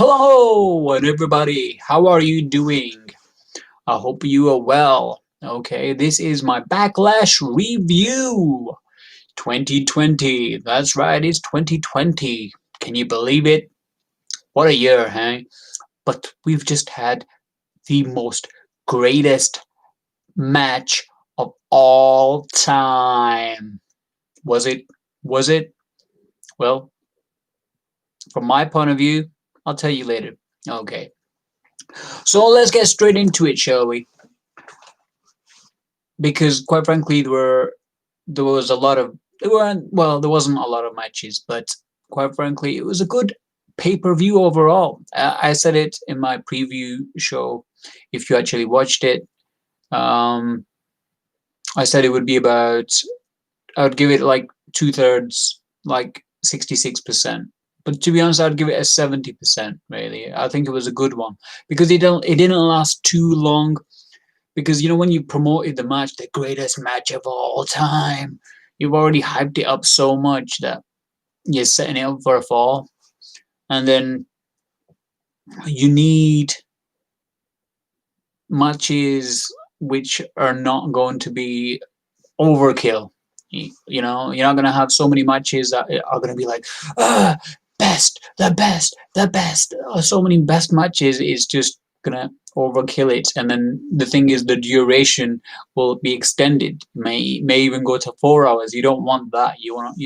Hello, and everybody. How are you doing? I hope you are well. Okay, this is my Backlash review 2020. That's right, it's 2020. Can you believe it? What a year, hey? But we've just had the most greatest match of all time. Was it? Was it? Well, from my point of view, I'll tell you later. Okay, so let's get straight into it, shall we? Because quite frankly, there was a lot of there wasn't a lot of matches, but quite frankly, it was a good pay-per-view overall. I said it in my preview show. If you actually watched it, um, I said it would be about. I would give it like two-thirds, like 66%. But to be honest, I'd give it a 70%. Really, I think it was a good one because it didn't last too long because when you promoted the match, the greatest match of all time, you've already hyped it up so much that you're setting it up for a fall, and then you need matches which are not going to be overkill. You're not going to have so many matches that are going to be like, ah, best, the best, the best. So many best matches is just going to overkill it. And then the thing is, the duration will be extended. May even go to 4 hours. You don't want that. You want,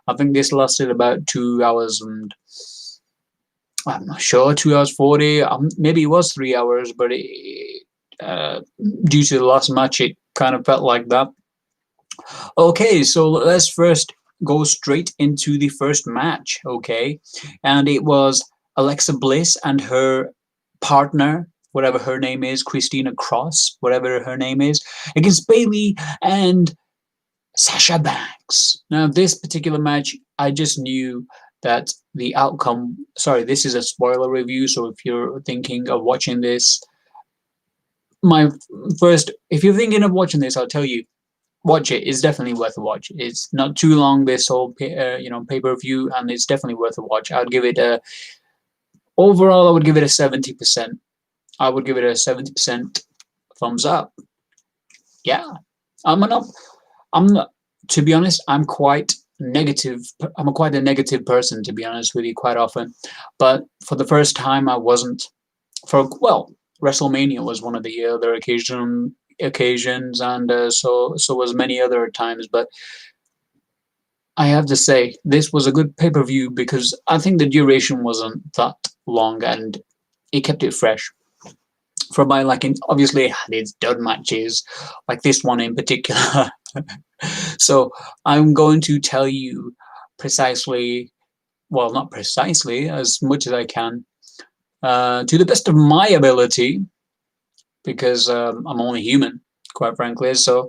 I think this lasted about 2 hours and I'm not sure, 2 hours 40. Maybe it was 3 hours, but uh, due to the last match, it kind of felt like that. Okay, so let's first go straight into the first match, okay? And it was Alexa Bliss and her partner, whatever her name is, Christina Cross, whatever her name is, against Bayley and Sasha Banks. Now, this particular match, I just knew that the outcome. Sorry, this is a spoiler review, so if you're thinking of watching this, my first, if you're thinking of watching this, I'll tell you watch it. It's definitely worth a watch. It's not too long, this whole pay-per-view, and it's definitely worth a watch. I'd give it a overall. I would give it a 70%. I would give it a 70% thumbs up. Yeah, I'm not. I'm not. To be honest, I'm quite negative. I'm quite a negative person, to be honest with you, quite often. But for the first time, I wasn't. WrestleMania was one of the other occasions, and so was many other times. But I have to say this was a good pay per view because I think the duration wasn't that long and it kept it fresh. For my liking, obviously it had its dud matches, like this one in particular. So I'm going to tell you precisely, well, not precisely, as much as I can, to the best of my ability, because I'm only human, quite frankly. So,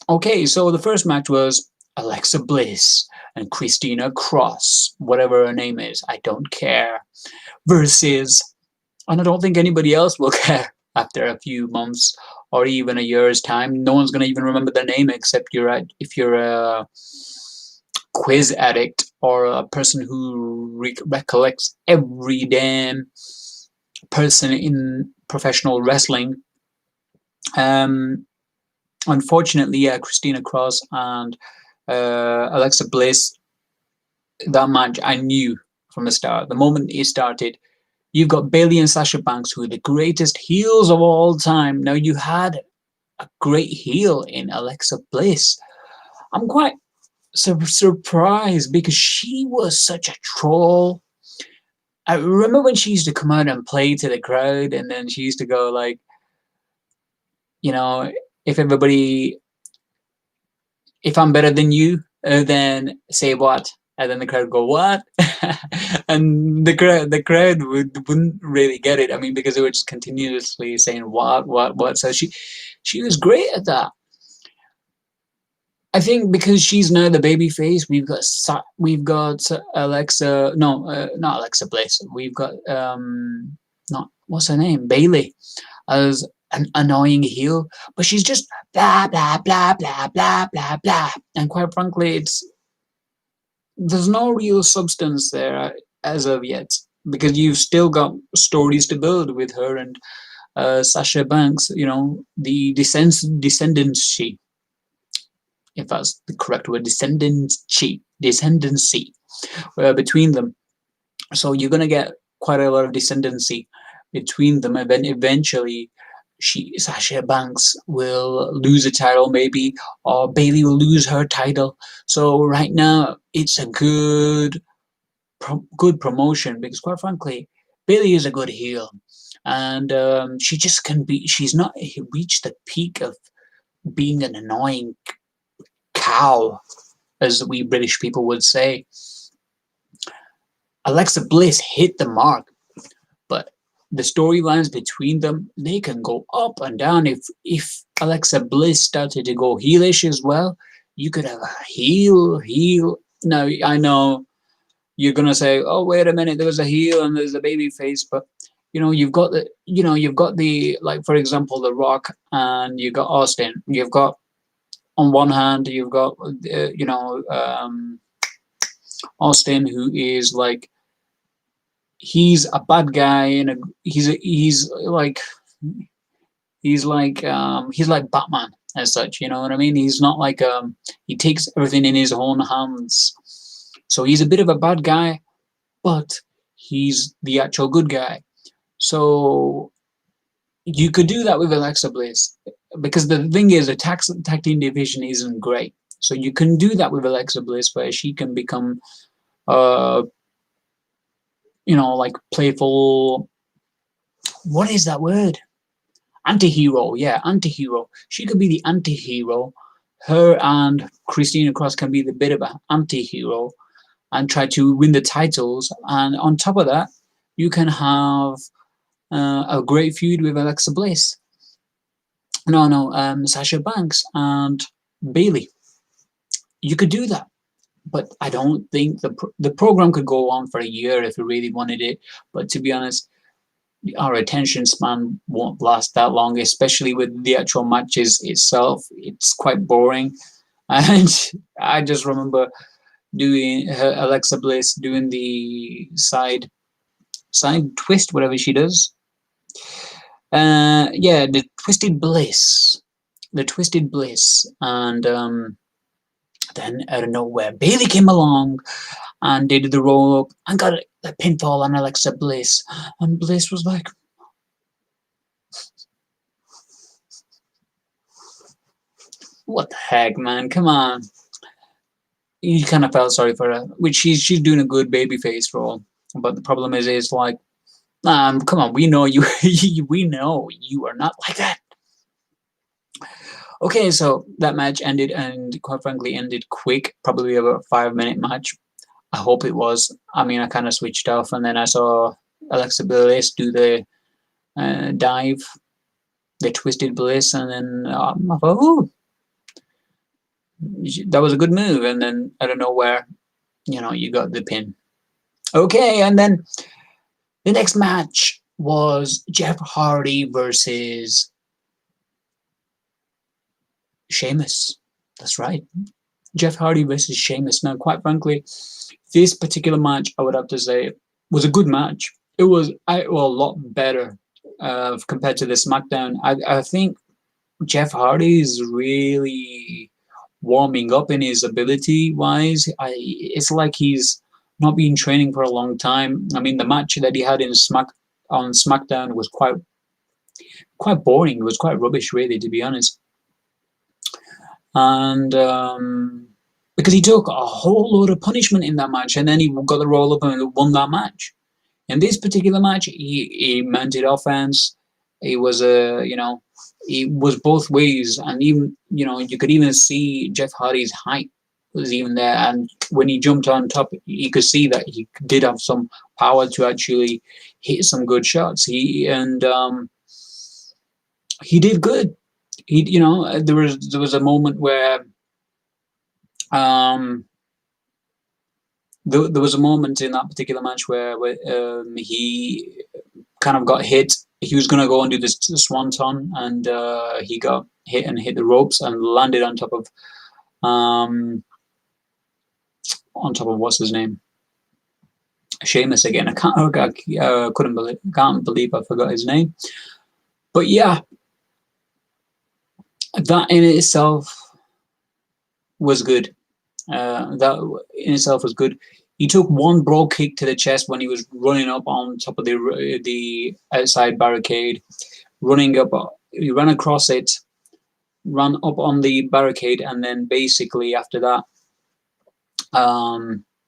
okay, so the first match was Alexa Bliss and Christina Cross, whatever her name is, I don't care, versus, and I don't think anybody else will care after a few months or even a year's time. No one's going to even remember their name except if you're a quiz addict or a person who recollects every damn person in professional wrestling. Um, Unfortunately, yeah, Christina Cross and Alexa Bliss, that match I knew from the start. The moment it started, you've got Bayley and Sasha Banks, who are the greatest heels of all time. Now, you had a great heel in Alexa Bliss. I'm quite surprised because she was such a troll. I remember when she used to come out and play to the crowd, and then she used to go like, you know, if everybody, if I'm better than you, then say what? And then the crowd go what? And the crowd wouldn't really get it. I mean, because they were just continuously saying what. So she was great at that. I think because she's now the baby face, we've got Alexa. No, not Alexa Bliss. We've got not what's her name, Bayley, as an annoying heel, but she's just blah blah blah blah blah blah blah. And quite frankly, there's no real substance there as of yet. because you've still got stories to build with her and Sasha Banks. The descendancy, if that's the correct word, descendancy between them. So you're gonna get quite a lot of descendancy between them, and then eventually, Sasha Banks will lose a title, maybe, or Bailey will lose her title. So right now, it's a good promotion because, quite frankly, Bailey is a good heel, and she just can be. She's not reached the peak of being an annoying cow, as we British people would say. Alexa Bliss hit the mark, but the storylines between them, they can go up and down. If Alexa Bliss started to go heelish as well, you could have a heel. Now I know you're gonna say, "Oh, wait a minute, there was a heel and there's a baby face," but you've got the like, for example, The Rock, and you got Austin. You've got, on one hand, you've got Austin, who is like, he's a bad guy, and he's like Batman as such. You know what I mean? He's not like, he takes everything in his own hands. So he's a bit of a bad guy, but he's the actual good guy. So you could do that with Alexa Bliss, because the thing is, the tag team division isn't great. So you can do that with Alexa Bliss, where she can become, uh, like, playful. What is that word? Anti-hero. Yeah, anti-hero. She could be the anti-hero. Her and Christina Cross can be the bit of an anti-hero and try to win the titles. And on top of that, you can have a great feud with Alexa Bliss. No, Sasha Banks and Bailey. You could do that, but I don't think the program could go on for a year if you really wanted it. But to be honest, our attention span won't last that long, especially with the actual matches itself. It's quite boring, and I just remember doing Alexa Bliss doing the side twist, whatever she does. Yeah, the twisted bliss, and then out of nowhere, Bailey came along and did the roll up and got a pinfall on Alexa Bliss, and Bliss was like, "What the heck, man? Come on!" You kind of felt sorry for her, which she's doing a good babyface role, but the problem is like, come on, we know you, we know you are not like that. Okay, so that match ended, and quite frankly, ended quick, probably about a 5 minute match. I hope it was. I mean, I kind of switched off, and then I saw Alexa Bliss do the dive, the twisted bliss, and then I thought, "Ooh, that was a good move." And then I don't know where, you got the pin. Okay, and then the next match was Jeff Hardy versus Sheamus. That's right, Jeff Hardy versus Sheamus. Now, quite frankly, this particular match, I would have to say, was a good match. It was a lot better compared to the SmackDown. I think Jeff Hardy is really warming up in his ability wise. It's like he's not been training for a long time. I mean, the match that he had on SmackDown was quite boring. It was quite rubbish, really, to be honest. And because he took a whole load of punishment in that match, and then he got the roll up and won that match. In this particular match, he mounted offense. He was he was both ways, and even you could even see Jeff Hardy's height was even there, and when he jumped on top, you could see that he did have some power to actually hit some good shots. He did good. There was a moment where um there was a moment in that particular match where he kind of got hit. He was going to go and do this swanton, and he got hit and hit the ropes and landed um on top of what's his name, Sheamus again. Can't believe I forgot his name. But yeah, that in itself was good. That in itself was good. He took one broad kick to the chest when he was running up on top of the outside barricade, running up. He ran across it, ran up on the barricade, and then basically after that,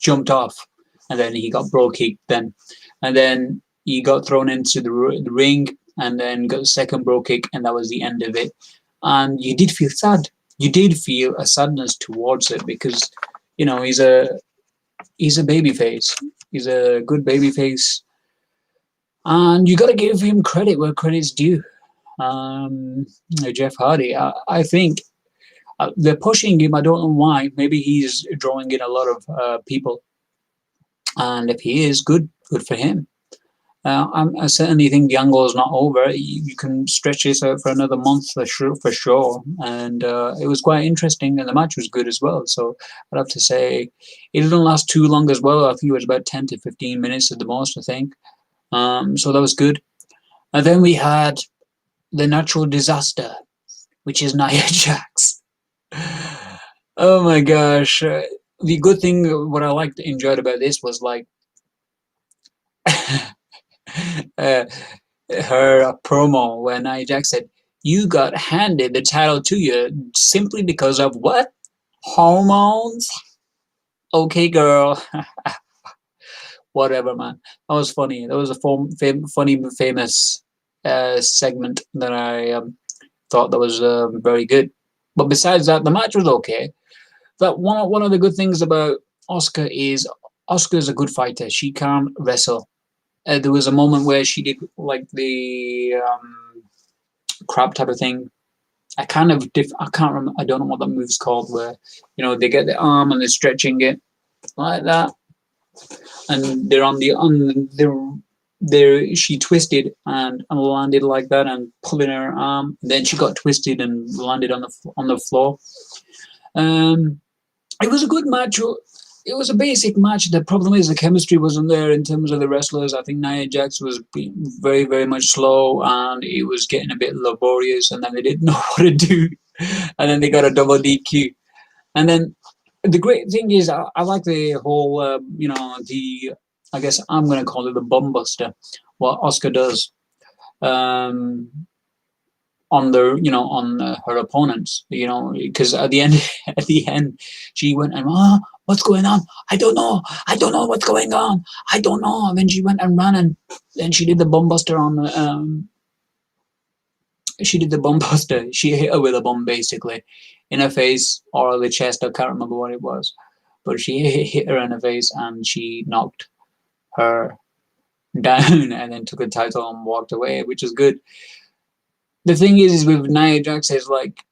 jumped off, and then he got broad kicked. And then he got thrown into the ring, and then got a second broad kick, and that was the end of it. And you did feel sad. You did feel a sadness towards it because, he's a baby face. He's a good baby face, and you got to give him credit where credit's due. Um, Jeff Hardy, I think they're pushing him. I don't know why. Maybe he's drawing in a lot of people, and if he is good, good for him. I certainly think the angle is not over. You can stretch this out for another month for sure, for sure. And it was quite interesting, and the match was good as well. So I'd have to say it didn't last too long as well. I think it was about 10 to 15 minutes at the most, I think. So that was good. And then we had the natural disaster, which is Nia Jax. Oh my gosh. The good thing, what I liked, enjoyed about this was like uh, her promo where Nia Jax said, "You got handed the title to you simply because of what? Hormones? Okay, girl." Whatever, man. That was funny. That was a funny, famous segment that I thought that was very good. But besides that, the match was okay. That one of the good things about Oscar is Oscar's a good fighter. She can wrestle. There was a moment where she did like the crab type of thing. I can't remember. I don't know what that move's called. Where they get the arm and they're stretching it like that, and they're on the on they're there. She twisted and landed like that and pulling her arm. Then she got twisted and landed on the floor. Um, it was a good match. It was a basic match. The problem is the chemistry wasn't there in terms of the wrestlers. I think Nia Jax was being very, very much slow, and it was getting a bit laborious. And then they didn't know what to do, and then they got a double DQ. And then the great thing is, I like the whole, I guess I'm going to call it the bum buster. What Oscar does. Um, on her opponents, because at the end at the end she went and what's going on, I don't know what's going on, I don't know. And then she went and ran, and then she did the bum buster on the she did the bum buster. She hit her with a bomb basically in her face or the chest. I can't remember what it was, but she hit her in the face and she knocked her down and then took the title and walked away, which is good. The thing is with Nia Jax is like,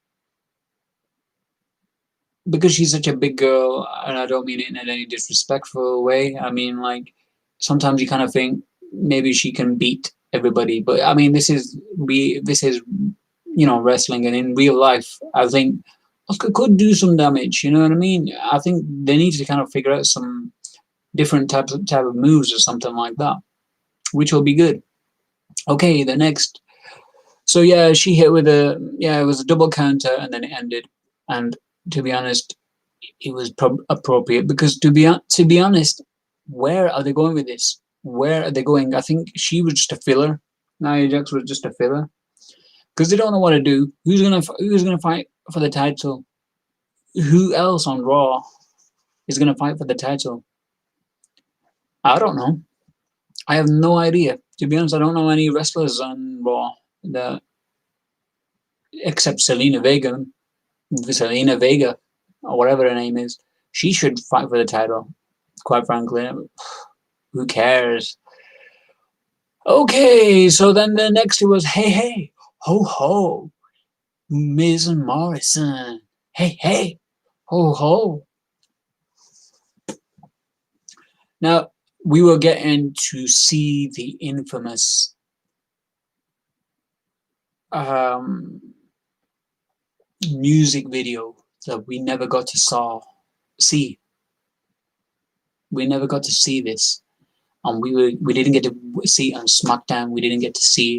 because she's such a big girl, and I don't mean it in any disrespectful way. I mean, like, sometimes you kind of think maybe she can beat everybody, but I mean, this is wrestling, and in real life, I think Oscar could do some damage. You know what I mean? I think they need to kind of figure out some different type of moves or something like that, which will be good. Okay, the next. So yeah, she hit with it was a double counter, and then it ended. And to be honest, it was appropriate because to be honest, where are they going with this? Where are they going? I think she was just a filler. Nia Jax was just a filler because they don't know what to do. Who's gonna fight for the title? Who else on Raw is gonna fight for the title? I don't know. I have no idea. To be honest, I don't know any wrestlers on Raw that except Selena Vega, or whatever her name is. She should fight for the title. Quite frankly, who cares? Okay, so then the next it was hey hey ho ho, Miz and Morrison. Hey hey ho ho. Now we were getting to see the infamous um, music video that we never got to see. We never got to see this. and we didn't get to see it on SmackDown. We didn't get to see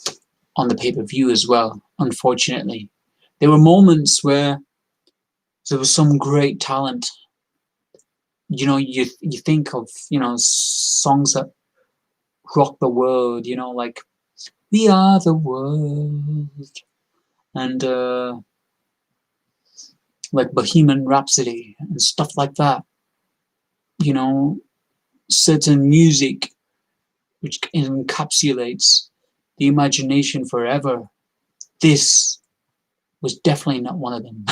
it on the pay-per-view as well. Unfortunately, there were moments where there was some great talent. You think of songs that rock the world. Like "We Are the World" and like Bohemian Rhapsody and stuff like that. You know, certain music which encapsulates the imagination forever. This was definitely not one of them.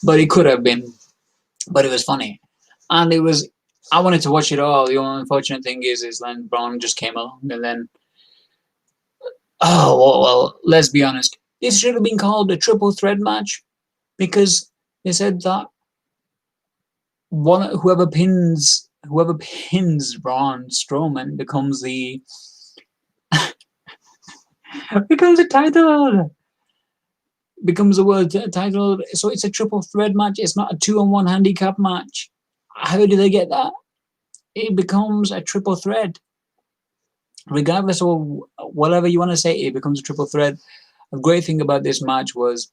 But it could have been. But it was funny. And it was, I wanted to watch it all. The only unfortunate thing is then Braun just came along. And then, well, let's be honest. This should have been called a triple threat match because they said that whoever pins Braun Strowman becomes a title, becomes a world title. So it's a triple threat match. It's not a 2-on-1 handicap match. How do they get that? It becomes a triple threat. Regardless of whatever you want to say, it becomes a triple threat. The great thing about this match was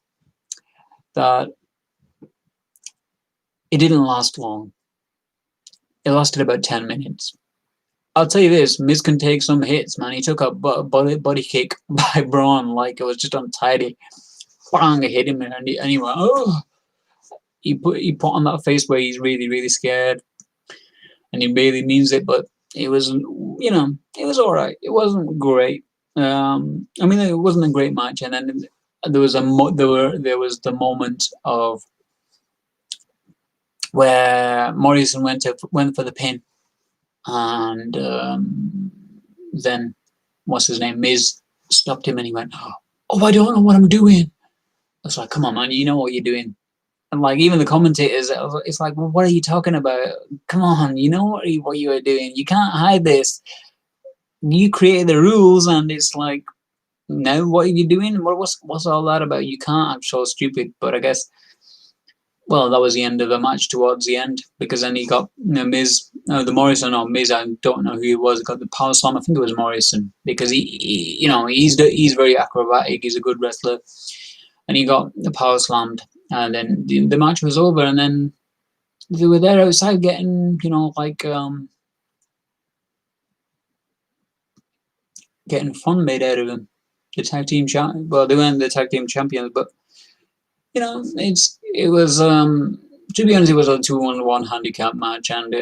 that it didn't last long. It lasted about 10 minutes. I'll tell you this, Miz can take some hits, man. He took a body kick by Braun like it was just untidy. Bang, hit him, and he went, oh. He put on that face where he's really, really scared. And he really means it, but it was, it was all right. It wasn't great. It wasn't a great match. And then there was the moment of where Morrison went for the pin, and then what's his name, Miz stopped him, and he went, "Oh, I don't know what I'm doing." I was like, "Come on, man, you know what you're doing." And like even the commentators, it's like, well, what are you talking about? Come on, you know what you are doing. You can't hide this. You created the rules, and it's like, now what are you doing? What's all that about? You can't act so stupid. But I guess, well, that was the end of the match towards the end, because then he got Miz, the Morrison or Miz, I don't know who he was, got the power slam. I think it was Morrison, because he's very acrobatic. He's a good wrestler, and he got the power slammed, and then the match was over, and then they were there outside getting getting fun made out of him. The tag team champ. Well, they weren't the tag team champions, but it was to be honest, it was a 2-on-1 handicap match, and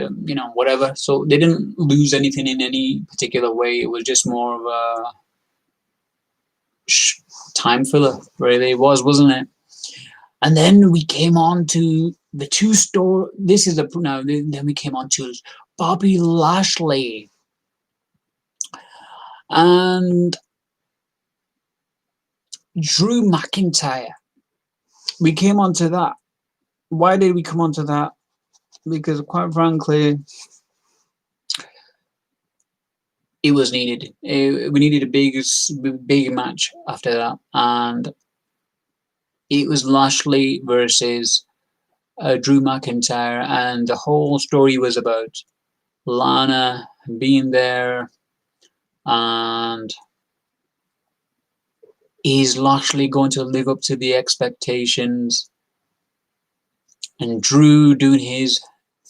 whatever. So they didn't lose anything in any particular way. It was just more of a time filler, really. Wasn't it? And then we came on to the two-store. Then we came on to Bobby Lashley and Drew McIntyre. We came on to that. Why did we come on to that? Because quite frankly, it was needed. We needed a big match after that, and it was Lashley versus Drew McIntyre, and the whole story was about Lana being there, and is Lashley going to live up to the expectations? And Drew doing his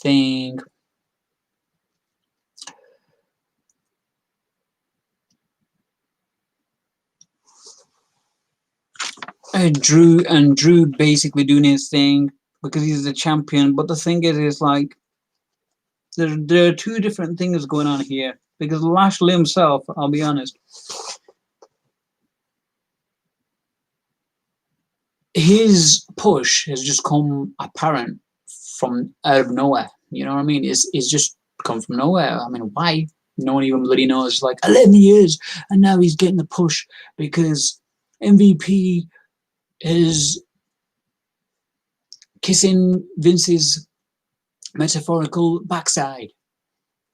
thing. Drew basically doing his thing because he's the champion. But the thing is like there are two different things going on here. Because Lashley himself, I'll be honest, his push has just come apparent from out of nowhere. You know what I mean? It's just come from nowhere. I mean, why? No one even bloody knows. Like 11 years, and now he's getting the push because MVP is kissing Vince's metaphorical backside.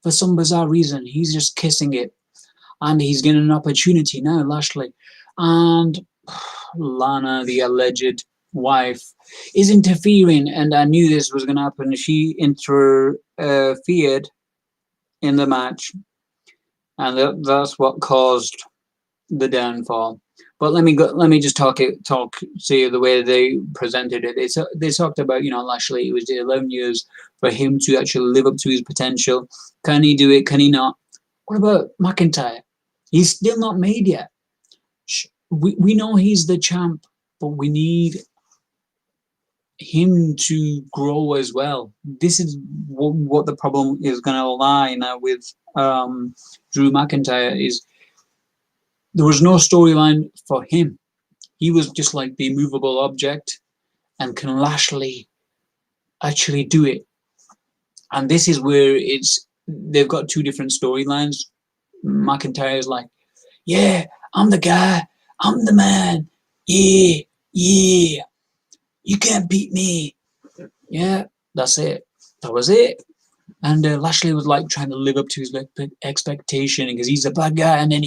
For some bizarre reason, he's just kissing it. And he's getting an opportunity now, Lashley. And Lana, the alleged wife, is interfering. And I knew this was going to happen. She interfered in the match, and that's what caused the downfall. But let me go. Let me just talk to you the way they presented it. They talked about, Lashley. It was 11 years for him to actually live up to his potential. Can he do it? Can he not? What about McIntyre? He's still not made yet. We know he's the champ, but we need him to grow as well. This is what the problem is going to lie now with Drew McIntyre. Is there was no storyline for him. He was just like the movable object, and can Lashley actually do it? And this is where they've got two different storylines. McIntyre is like, yeah, I'm the guy, I'm the man, yeah, yeah, you can't beat me. Yeah, that's it. That was it. And Lashley was like trying to live up to his expectation because he's a bad guy. And then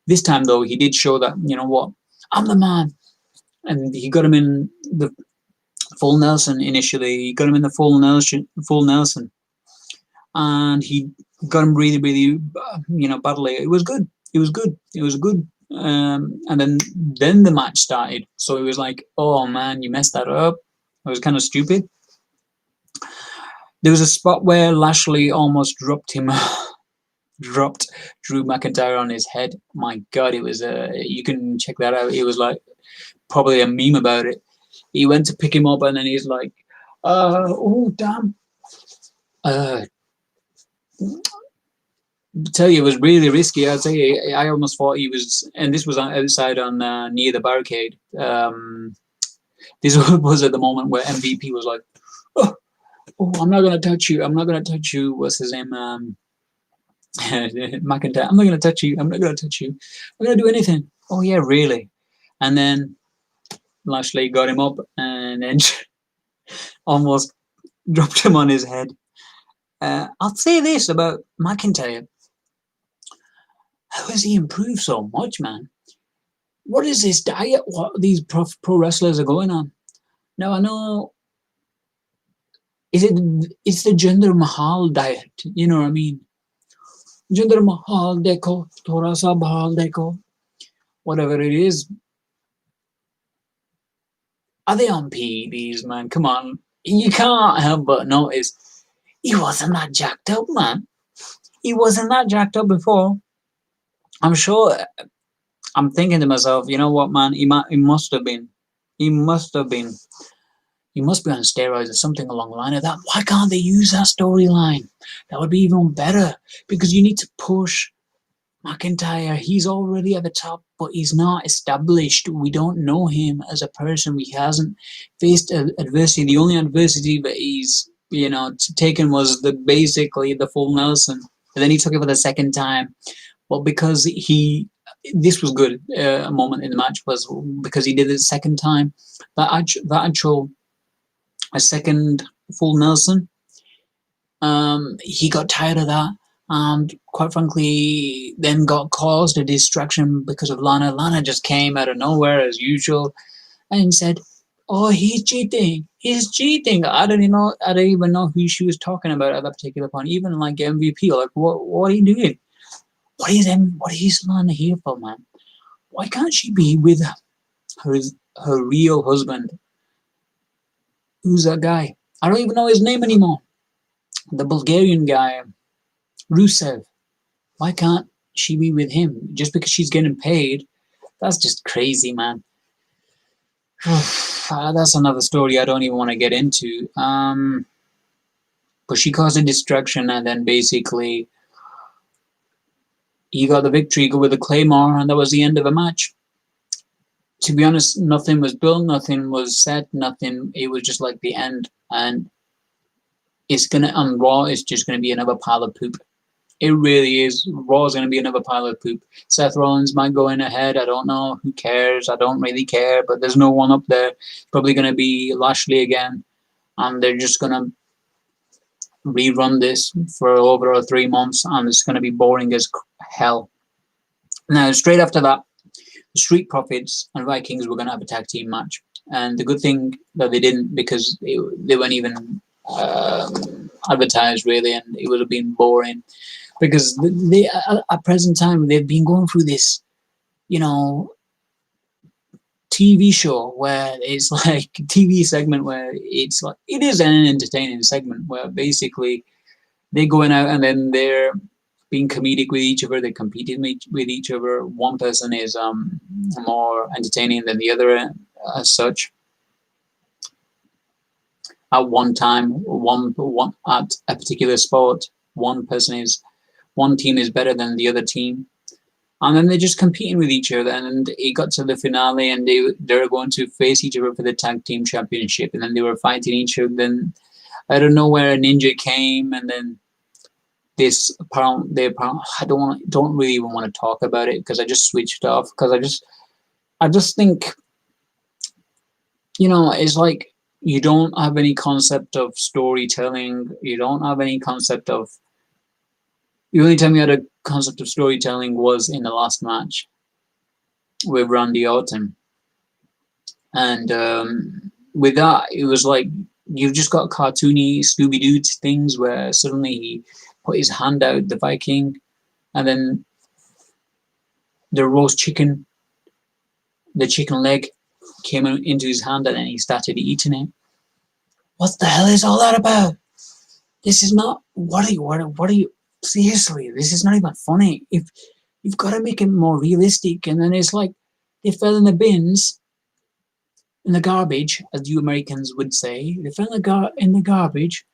this time though, he did show that, you know what, I'm the man. And he got him in the full Nelson initially. He got him in the full Nelson. And he got him really, really, badly. It was good. It was good. It was good. And then the match started. So it was like, oh man, you messed that up. It was kind of stupid. There was a spot where Lashley almost dropped Drew McIntyre on his head. My God, it was you can check that out. It was like probably a meme about it. He went to pick him up and then he's like, oh damn. Tell you, it was really risky. I'd say I almost thought he was, and this was outside on near the barricade. This was at the moment where MVP was like, oh, I'm not gonna touch you. I'm not gonna touch you. What's his name? McIntyre. I'm not gonna touch you. I'm not gonna touch you. I'm not gonna do anything. Oh yeah, really? And then Lashley got him up and then almost dropped him on his head. I'll say this about McIntyre. How has he improved so much, man? What is this diet? What these pro wrestlers are going on? Now I know it's the Jinder Mahal diet. You know what I mean? Jinder Mahal Deko, Thora Sa Bahal Deko, whatever it is. Are they on PEDs, man? Come on. You can't help but notice he wasn't that jacked up, man. He wasn't that jacked up before. I'm sure. I'm thinking to myself, you know what, man? He must have been. He must have been. He must be on steroids or something along the line of that. Why can't they use that storyline? That would be even better because you need to push McIntyre. He's already at the top, but he's not established. We don't know him as a person. He hasn't faced adversity. The only adversity that he's taken was basically the full Nelson, and then he took it for the second time. Well, because this was good. A moment in the match was because he did it the second time. A second full Nelson. He got tired of that, and quite frankly, then got caused a distraction because of Lana. Lana just came out of nowhere as usual and said, "Oh, he's cheating! He's cheating!" I don't even know who she was talking about at that particular point. Even like MVP, like what are you doing? What is Lana here for, man? Why can't she be with her real husband? Who's that guy? I don't even know his name anymore. The Bulgarian guy, Rusev. Why can't she be with him? Just because she's getting paid? That's just crazy, man. That's another story I don't even want to get into. But she caused a distraction, and then basically he got the victory with the Claymore, and that was the end of the match. To be honest, nothing was built, nothing was said, nothing. It was just like the end, and on Raw, it's just gonna be another pile of poop. It really is. Raw is gonna be another pile of poop. Seth Rollins might go in ahead. I don't know. Who cares? I don't really care. But there's no one up there. Probably gonna be Lashley again, and they're just gonna rerun this for over 3 months, and it's gonna be boring as hell. Now, straight after that, the Street Profits and Vikings were gonna have a tag team match, and the good thing that they didn't, because they weren't even advertised really, and it would have been boring because they at present time they've been going through this, you know, TV show where it's like TV segment where it's like it is an entertaining segment where basically they're going out and then they're being comedic with each other. They're competing with each other. One person is more entertaining than the other as such. At one time, one at a particular sport, one team is better than the other team, and then they're just competing with each other. And it got to the finale, and they're going to face each other for the tag team championship. And then they were fighting each other. Then out of nowhere, a ninja came, and then this apparently don't really even want to talk about it because I just switched off because I just think, you know, it's like you don't have any concept of storytelling. You don't have any concept of. The only time you had a concept of storytelling was in the last match with Randy Orton, and with that, it was like you've just got cartoony Scooby Doo things where suddenly he put his hand out, the Viking, and then the roast chicken, the chicken leg, came into his hand, and then he started eating it. What the hell is all that about? This is not. What are you? Seriously, this is not even funny. If you've got to make it more realistic, and then it's like they fell in the bins, in the garbage, as you Americans would say. They fell in the garbage,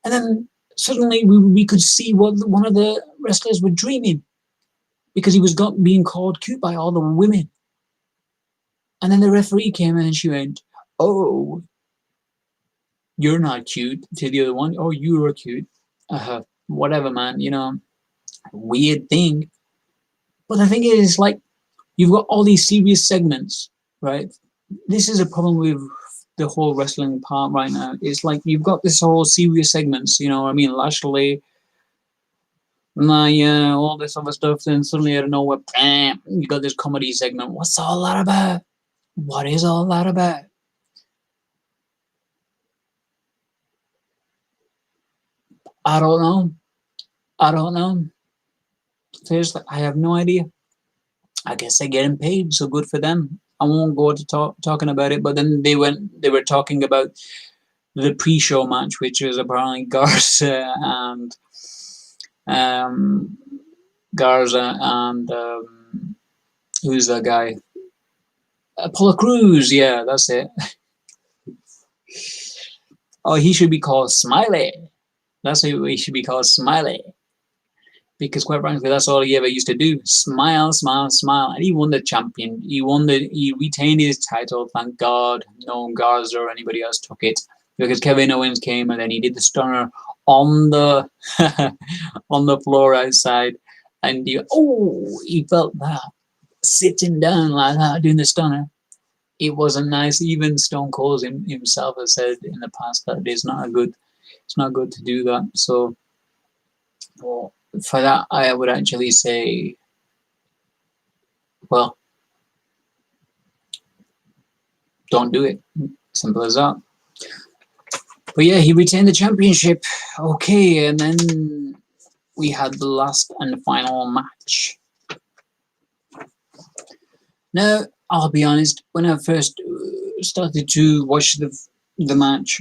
and then suddenly we could see what one of the wrestlers were dreaming because he was being called cute by all the women. And then the referee came in and she went, "Oh, you're not cute," to the other one. "Oh, you are cute." Whatever, man, you know, weird thing. But the thing is, like, you've got all these serious segments, right? This is a problem with the whole wrestling part right now. It's like you've got this whole serious segments, you know what I mean? Lashley, yeah, all this other stuff. Then suddenly out of nowhere, bam, you got this comedy segment. What's all that about? What is all that about? I don't know. I don't know. Seriously, I have no idea. I guess they're getting paid, so good for them. I won't go to talking about it, but then they were talking about the pre-show match, which was apparently Garza and um, who's that guy? Apollo Crews, yeah, that's it. Oh, he should be called Smiley. That's who he should be called, Smiley. Because quite frankly, that's all he ever used to do. Smile, smile, smile. And he won the champion. He retained his title. Thank God no Garza or anybody else took it. Because Kevin Owens came and then he did the stunner on the on the floor outside. And he felt that. Sitting down like that, doing the stunner. It wasn't nice. Even Stone Cold himself has said in the past that it's not good to do that. So, well, for that, I would actually say, well, don't do it. Simple as that. But yeah, he retained the championship. Okay, and then we had the last and final match. Now, I'll be honest, when I first started to watch the match,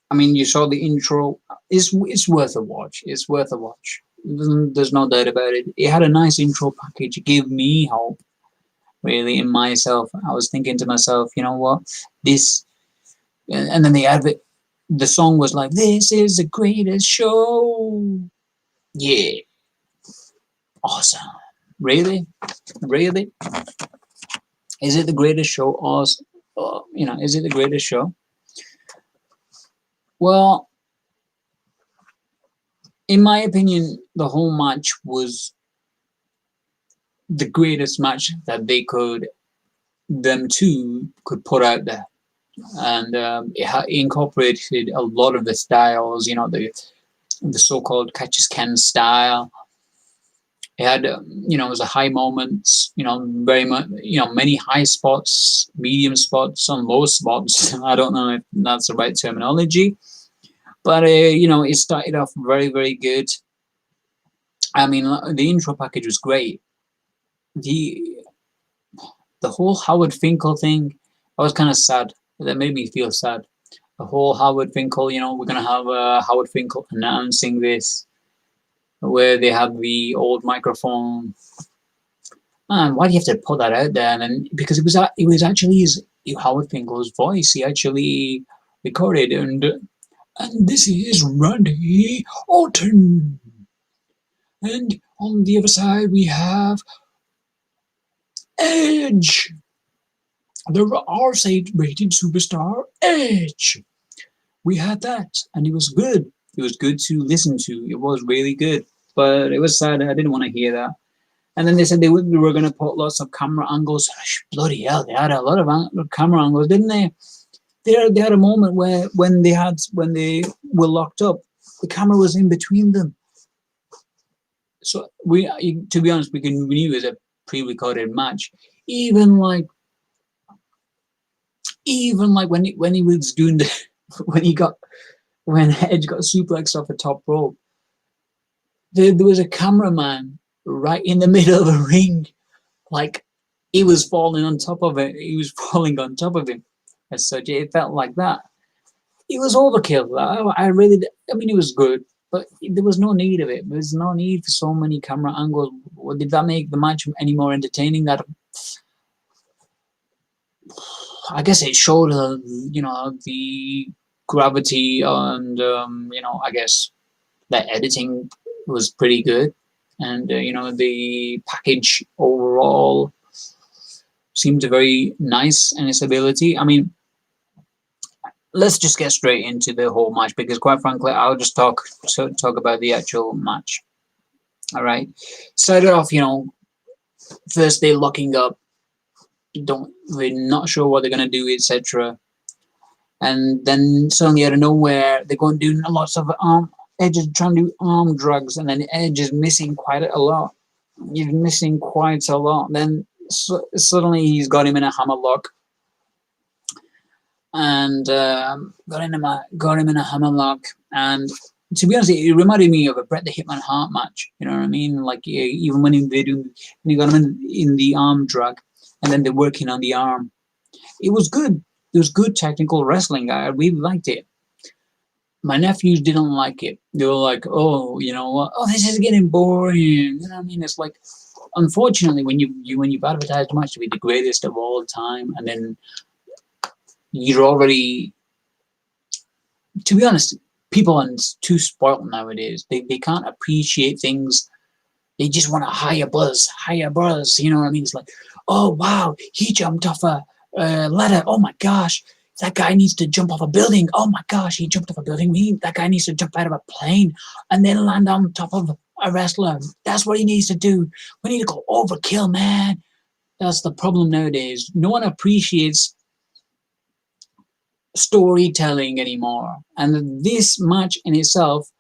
I mean, you saw the intro. It's worth a watch. It's worth a watch. There's no doubt about it. It had a nice intro package. It gave me hope, really, in myself. I was thinking to myself, you know what, this, and then the song was like, "This is the greatest show." Yeah, awesome. Really, really, is it the greatest show? Awesome. Is it the greatest show? Well, in my opinion, the whole match was the greatest match that them two could put out there. And it incorporated a lot of the styles, you know, the so-called catch as can style. It had, it was a high moments, very much, many high spots, medium spots, and low spots. I don't know if that's the right terminology, But it started off very, very good. I mean, the intro package was great. The the whole Howard Finkel thing, I was kind of sad. That made me feel sad. The whole Howard Finkel, we're gonna have Howard Finkel announcing this, where they have the old microphone. Man, why do you have to put that out there? And then, because it was actually Howard Finkel's voice. He actually recorded, and this is Randy Orton, and on the other side we have Edge, the R-rated superstar Edge. We had that, and it was good. It was good to listen to. It was really good, but it was sad. I didn't want to hear that. And then they said they were going to put lots of camera angles. Bloody hell, they had a lot of camera angles, didn't they? They had a moment where when they were locked up, the camera was in between them. So to be honest, we knew it was a pre-recorded match. Even like when he was doing the when Edge got suplexed off the top rope, there was a cameraman right in the middle of a ring, like he was falling on top of it. He was falling on top of him. As such, it felt like that. It was overkill. I mean, it was good, but there was no need of it. There was no need for so many camera angles. Did that make the match any more entertaining? That I guess it showed, the gravity and I guess the editing was pretty good, and the package overall seemed very nice in its ability. I mean, let's just get straight into the whole match because, quite frankly, I'll just talk about the actual match. All right, started off, first they locking up, we're not sure what they're gonna do, etc. And then suddenly out of nowhere they're going to do lots of Edge is trying to do arm drugs, and then Edge is missing quite a lot. He's missing quite a lot. Then suddenly he's got him in a hammerlock, and got him in a hammerlock. And to be honest, it reminded me of a Bret the Hitman Hart match. You know what I mean? Like even when he got him in the arm drag, and then they're working on the arm. It was good. It was good technical wrestling. I really liked it. My nephews didn't like it. They were like, "Oh, you know what? Oh, this is getting boring." You know what I mean? It's like, unfortunately, when you've advertised much to be the greatest of all time, and then you're already, to be honest, people are too spoiled nowadays. They can't appreciate things. They just want a higher buzz, higher buzz. You know what I mean? It's like, oh wow, he jumped off a ladder. Oh my gosh, that guy needs to jump off a building. Oh my gosh, he jumped off a building. That guy needs to jump out of a plane and then land on top of a wrestler. That's what he needs to do. We need to go overkill, man. That's the problem nowadays. No one appreciates storytelling anymore. And this match in itself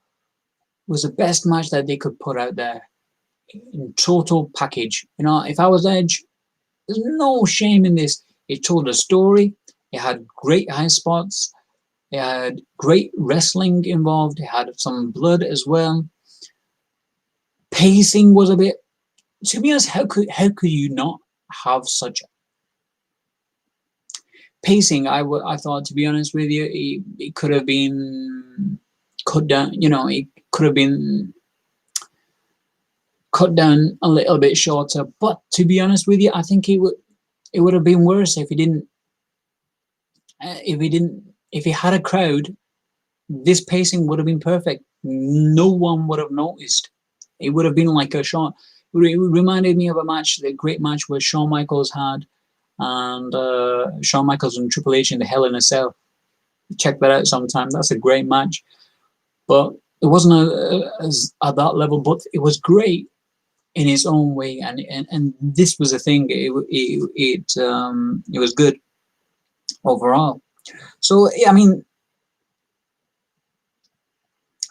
was the best match that they could put out there in total package. If I was Edge, there's no shame in this. It told a story. It had great high spots. It had great wrestling involved. It had some blood as well. Pacing was a bit. To be honest, how could you not have such pacing? I thought, to be honest with you, it could have been cut down. It could have been cut down a little bit shorter. But to be honest with you, I think it would have been worse if he didn't. If he had a crowd, this pacing would have been perfect. No one would have noticed. It would have been like a shot. It reminded me of a great match where Shawn Michaels had, and Shawn Michaels and Triple H in the Hell in a Cell. Check that out sometime. That's a great match, but it wasn't at that level. But it was great in its own way, and this was a thing. It was good overall. So yeah, I mean,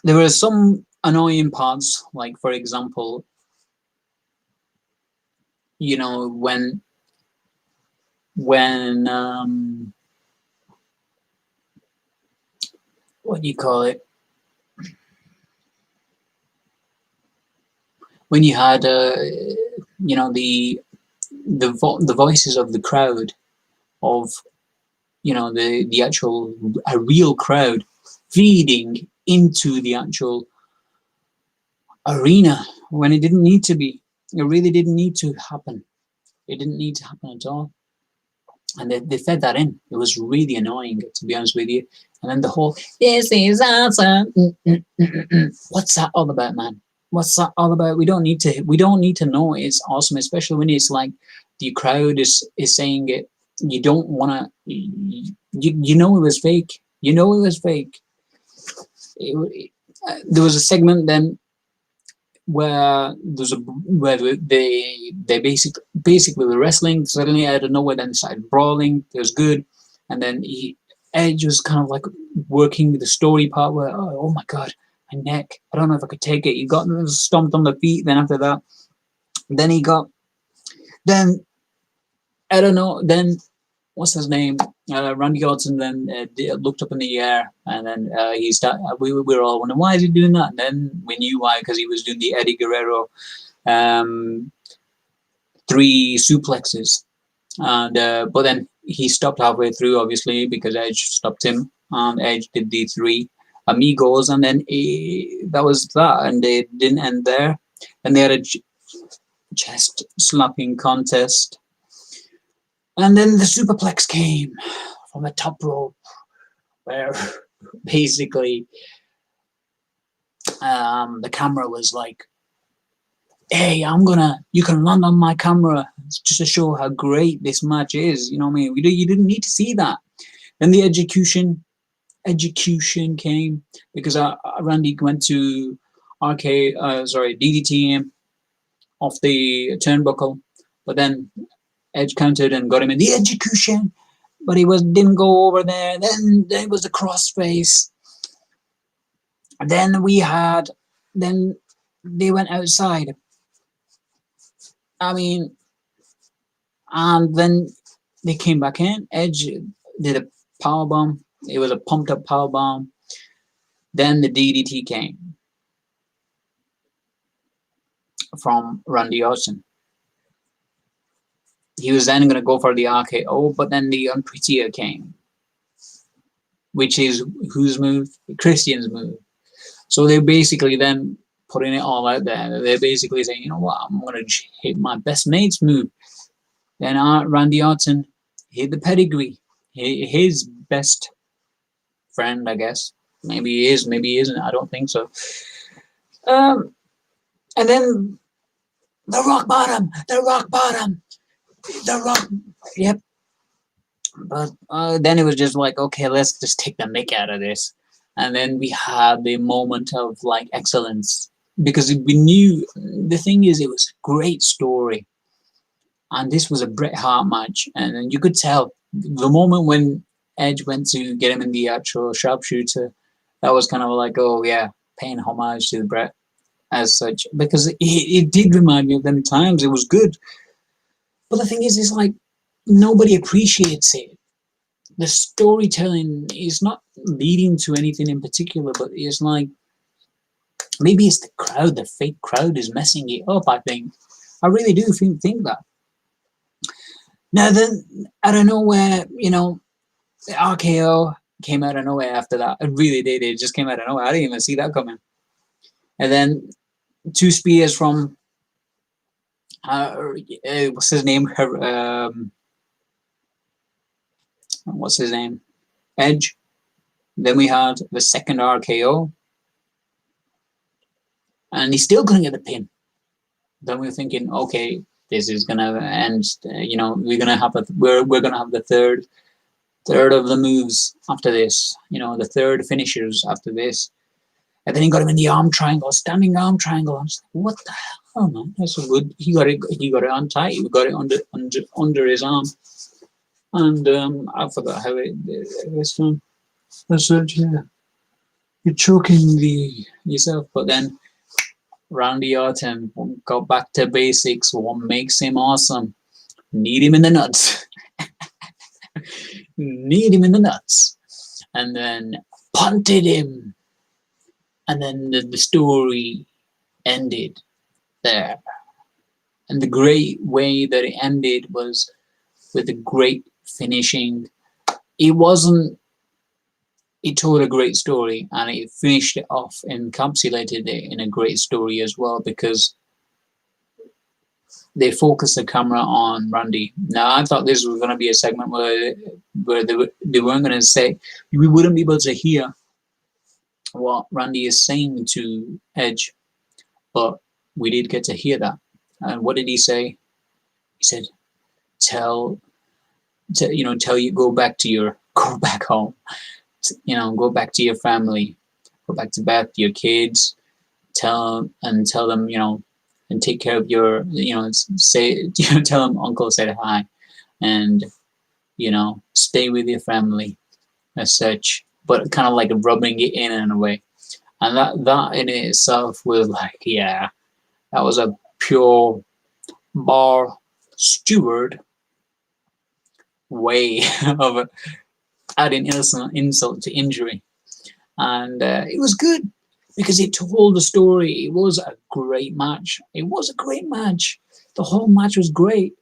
there were some annoying parts, like for example, when what do you call it? when you had the voices of the crowd, of the actual a real crowd feeding into the actual arena when it didn't need to be. It really didn't need to happen. It didn't need to happen at all. And they fed that in. It was really annoying, to be honest with you. And then the whole "this is awesome." What's that all about, man? What's that all about? We don't need to. We don't need to know it's awesome, especially when it's like the crowd is saying it. You don't want to. You know it was fake. You know it was fake. There was a segment then where they basically were wrestling. Suddenly out of nowhere, then they started brawling. It was good, and then Edge was kind of like working with the story part where, oh my god, my neck, I don't know if I could take it. He got stomped on the feet. Then after that, then he got then I don't know. Then what's his name? Randy Orton then looked up in the air, and then he started. We were all wondering why is he doing that. And then we knew why, because he was doing the Eddie Guerrero um, 3 suplexes, and but then he stopped halfway through, obviously, because Edge stopped him, and Edge did the 3 amigos, and then that was that, and they didn't end there. And they had a chest slapping contest. And then the superplex came from the top rope, where basically the camera was like, "Hey, you can land on my camera just to show how great this match is." You know what I mean? You didn't need to see that. Then the execution came because Randy went to DDT him off the turnbuckle, but then Edge countered and got him in the execution, but he didn't go over there. Then there was the crossface. Then then they went outside. I mean, and then they came back in. Edge did a power bomb. It was a pumped up power bomb. Then the DDT came from Randy Orton. He was then going to go for the RKO, but then the Unprettier came, which is whose move? Christian's move. So they're basically then putting it all out there. They're basically saying, you know what, I'm going to hit my best mate's move. Then Randy Orton hit the pedigree. His best friend, I guess. Maybe he is, maybe he isn't. I don't think so. And then the rock bottom. Yep. But then it was just like, okay, let's just take the mick out of this. And then we had the moment of like excellence, because we knew, the thing is, it was a great story, and this was a Bret Hart match, and you could tell the moment when Edge went to get him in the actual sharpshooter, that was kind of like, oh yeah, paying homage to Bret as such, because it did remind me of them times. It was good, but the thing is, it's like nobody appreciates it. The storytelling is not leading to anything in particular, but it's like, maybe it's the crowd, the fake crowd is messing it up, I think. I really do think that. Now then, out of nowhere, the RKO came out of nowhere after that. It really did. It just came out of nowhere. I didn't even see that coming. And then 2 spears from, what's his name? What's his name? Edge. Then we had the second RKO. And he still couldn't get the pin. Then we were thinking, okay, this is gonna end. We're gonna have the third of the moves after this. The third finishers after this. And then he got him in the arm triangle, standing arm triangle. I was like, what the hell, man? That's so good. He got it on tight. He got it under his arm. And I forgot how it was done. I said, yeah, you're choking yourself. But then Randy Orton got back to basics. What makes him awesome? Need him in the nuts. Need him in the nuts. And then punted him. And then the story ended. there. And the great way that it ended was with a great finishing. It wasn't, it told a great story and it finished it off, encapsulated it in a great story as well, because they focused the camera on Randy. Now, I thought this was going to be a segment where they weren't going to say, we wouldn't be able to hear what Randy is saying to Edge, but we did get to hear that. And what did he say? He said, "Tell, tell you go back home. Go back to your family, go back to Beth, your kids. Tell them, and take care of your, say, tell them Uncle said hi, and stay with your family as such." But kind of like rubbing it in a way, and that in itself was like, yeah, that was a pure bar steward way of adding insult to injury. And it was good because it told the story. It was a great match. It was a great match. The whole match was great,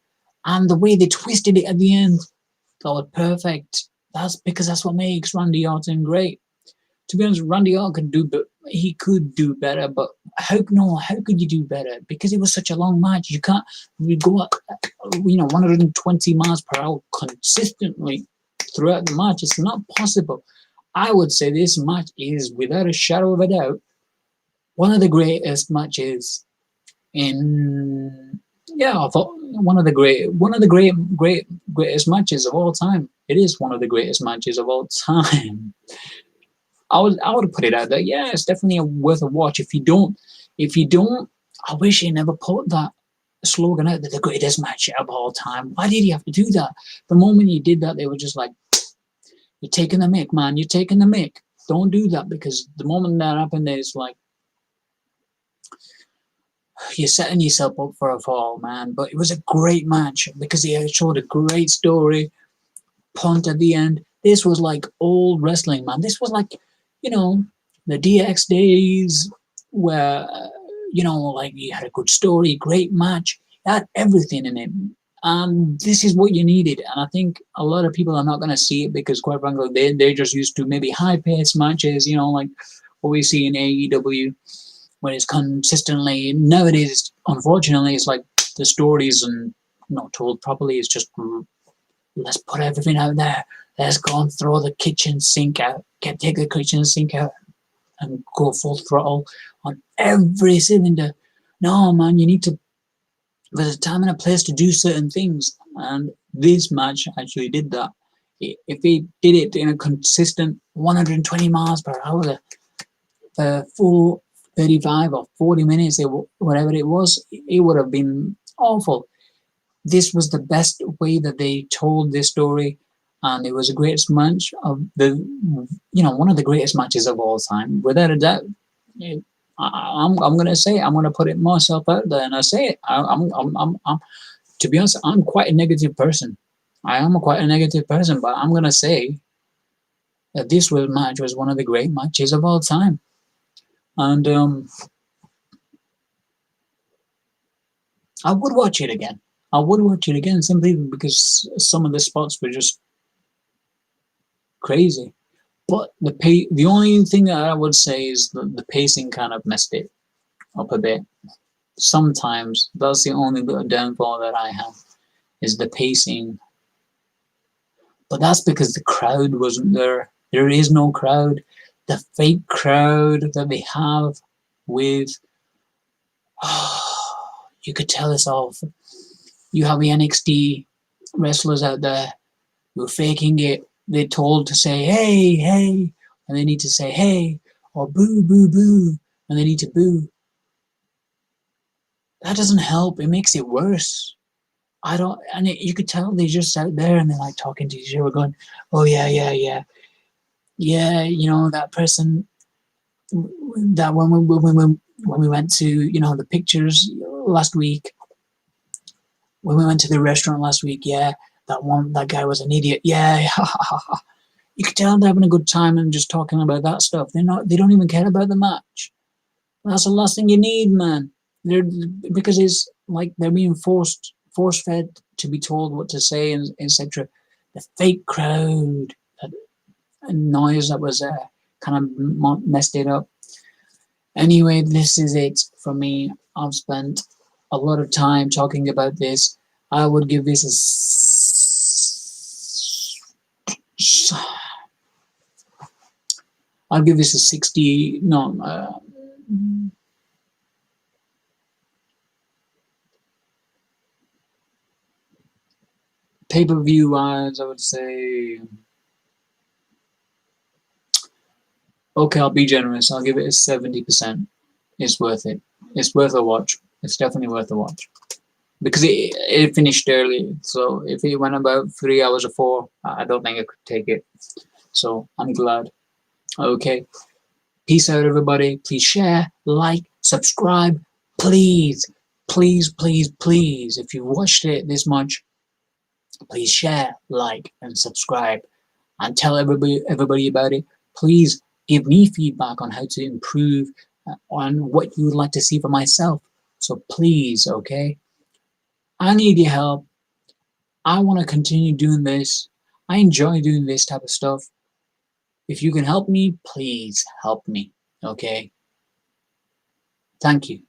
and the way they twisted it at the end, that was perfect. That's because that's what makes Randy Orton great. To be honest, Randy Orton could do, but he could do better. But how could you do better? Because it was such a long match. You can't go up, 120 miles per hour consistently throughout the match. It's not possible. I would say this match is, without a shadow of a doubt, one of the greatest matches in. Yeah, I thought greatest matches of all time. It is one of the greatest matches of all time. I would put it out there. Yeah, it's definitely worth a watch. If you don't, I wish he never put that slogan out that the greatest match of all time. Why did he have to do that? The moment he did that, they were just like, "You're taking the mic, man. You're taking the mic. Don't do that," because the moment that happened, it's like you're setting yourself up for a fall, man. But it was a great match because he showed a great story. Punt at the end. This was like old wrestling, man. This was like, the DX days where, like you had a good story, great match, it had everything in it. And this is what you needed. And I think a lot of people are not going to see it because, quite frankly, they're just used to maybe high-paced matches, like what we see in AEW, where it's consistently, nowadays, unfortunately, it's like the stories and not told properly. It's just, let's put everything out there. Let's go and throw the kitchen sink out. Take the kitchen sink out and go full throttle on every cylinder. No, man, you need to. There's a time and a place to do certain things, and this match actually did that. If he did it in a consistent 120 miles per hour for full 35 or 40 minutes, whatever it was, it would have been awful. This was the best way that they told this story, and it was a greatest match of one of the greatest matches of all time, without a doubt. I'm gonna say it. I'm gonna put it myself out there, and I say it. I'm to be honest, I'm quite a negative person. I am quite a negative person, but I'm gonna say that this match was one of the great matches of all time, and I would watch it again. I would watch it again simply because some of the spots were just crazy. But the only thing that I would say is that the pacing kind of messed it up a bit. Sometimes that's the only little downfall that I have, is the pacing. But that's because the crowd wasn't there. There is no crowd. The fake crowd that they have with, you could tell it's all. You have the NXT wrestlers out there who are faking it. They're told to say, "Hey, hey," and they need to say, "Hey," or "Boo, boo, boo," and they need to boo. That doesn't help. It makes it worse. You could tell they're just out there and they're like talking to each other, going, "Oh, yeah, yeah, yeah. Yeah, that person, that when we went to, the pictures last week, when we went to the restaurant last week, yeah, that guy was an idiot. Yeah, you could tell they're having a good time and just talking about that stuff. They don't even care about the match. That's the last thing you need, man. They're because it's like they're being force fed to be told what to say and etc. The fake crowd, that noise that was kind of messed it up. Anyway, this is it for me. I've spent a lot of time talking about this. I would give this a I'll give this a 60. No, pay per view wise, I would say. Okay, I'll be generous. I'll give it a 70%. It's worth it. It's worth a watch. It's definitely worth a watch because it finished early. So if it went about 3 hours or four, I don't think I could take it. So I'm glad. Okay. Peace out, everybody. Please share, like, subscribe. Please, please, please, please. If you watched it this much, please share, like, and subscribe, and tell everybody about it. Please give me feedback on how to improve, on what you would like to see for myself. So please, okay? I need your help. I want to continue doing this. I enjoy doing this type of stuff. If you can help me, please help me, okay? Thank you.